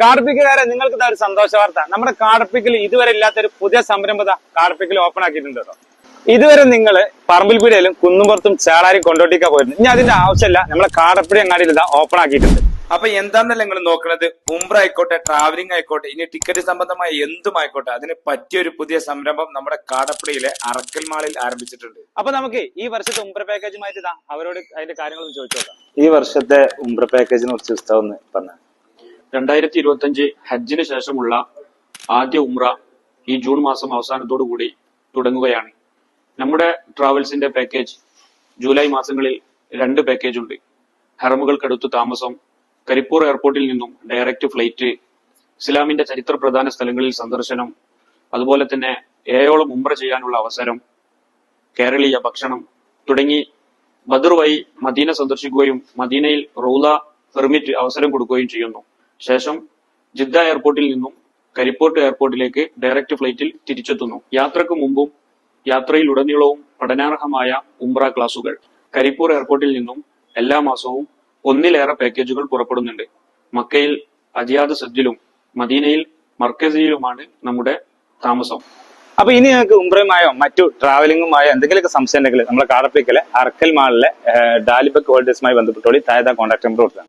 കാർപ്പിക്കുകാരെ നിങ്ങൾക്ക് ഒരു സന്തോഷ വാർത്ത. നമ്മുടെ കാർപ്പിക്കിൽ ഇതുവരെ ഇല്ലാത്തൊരു പുതിയ സംരംഭത കാർപ്പിക്കിൽ ഓപ്പൺ ആക്കിയിട്ടുണ്ട് കേട്ടോ. ഇതുവരെ നിങ്ങൾ പറമ്പിൽപ്പീടിയിലും കുന്നുംപുറത്തും ചേളാരി കൊണ്ടോട്ടിക്ക പോയിരുന്നു. ഇനി അതിന്റെ ആവശ്യമില്ല, നമ്മളെ കാടപ്പടി അങ്ങാടിയിൽ ഇതാ ഓപ്പൺ ആക്കിയിട്ടുണ്ട്. അപ്പൊ എന്താന്നല്ല നിങ്ങൾ നോക്കുന്നത്, ഉംറ ആയിക്കോട്ടെ, ട്രാവലിംഗ് ആയിക്കോട്ടെ, ഇനി ടിക്കറ്റ് സംബന്ധമായ എന്തും ആയിക്കോട്ടെ, അതിന് പറ്റിയ ഒരു പുതിയ സംരംഭം നമ്മുടെ കാടപ്പടിയിലെ അറക്കൽ മാളിൽ ആരംഭിച്ചിട്ടുണ്ട്. അപ്പൊ നമുക്ക് ഈ വർഷത്തെ ഉംറ പാക്കേജുമായിട്ട് ഇതാ അവരോട് അതിന്റെ കാര്യങ്ങളൊന്നും ചോദിച്ചു നോക്കാം. ഈ വർഷത്തെ ഉംറ പാക്കേജിനെ കുറിച്ച് ഉസ്താദ് ഒന്ന് പറഞ്ഞു. 2025 ഹജ്ജിന് ശേഷമുള്ള ആദ്യ ഉംറ ഈ ജൂൺ മാസം അവസാനത്തോടു കൂടി തുടങ്ങുകയാണ്. നമ്മുടെ ട്രാവൽസിന്റെ പാക്കേജ് ജൂലൈ മാസങ്ങളിൽ 2 പാക്കേജ് ഉണ്ട്. ഹറമുകൾക്കടുത്ത് താമസം, കരിപ്പൂർ എയർപോർട്ടിൽ നിന്നും ഡയറക്റ്റ് ഫ്ലൈറ്റ്, ഇസ്ലാമിന്റെ ചരിത്ര പ്രധാന സ്ഥലങ്ങളിൽ സന്ദർശനം, അതുപോലെ തന്നെ 7ഓളം ഉംറ ചെയ്യാനുള്ള അവസരം, കേരളീയ ഭക്ഷണം തുടങ്ങി ബദർ വഴി മദീന സന്ദർശിക്കുകയും മദീനയിൽ റൗള പെർമിറ്റ് അവസരം കൊടുക്കുകയും ചെയ്യുന്നു. ശേഷം ജിദ്ദ എയർപോർട്ടിൽ നിന്നും കരിപ്പോർട്ട് എയർപോർട്ടിലേക്ക് ഡയറക്റ്റ് ഫ്ലൈറ്റിൽ തിരിച്ചെത്തുന്നു. യാത്രക്ക് മുമ്പും യാത്രയിലുടനീളവും പഠനാർഹമായ ഉംറ ക്ലാസുകൾ. കരിപ്പൂർ എയർപോർട്ടിൽ നിന്നും എല്ലാ മാസവും 1ലേറെ പാക്കേജുകൾ പുറപ്പെടുന്നുണ്ട്. മക്കയിൽ അജിയാദ് സജ്ജിലും മദീനയിൽ മർക്കസിയിലുമാണ് നമ്മുടെ താമസം. അപ്പൊ ഇനി നിങ്ങൾക്ക് ഉംറയുമായോ മറ്റു ട്രാവലിംഗുമായോ എന്തെങ്കിലുമൊക്കെ സംശയം ഉണ്ടെങ്കിൽ നമ്മളെ കാടപ്പടിക്കലെ അറക്കൽ മാളിലെ ഡാലിബക് ഹോൾഡേഴ്സുമായി ബന്ധപ്പെട്ടോളി. താഴെ കോൺടാക്ട് നമ്പർ കൊടുക്കുക.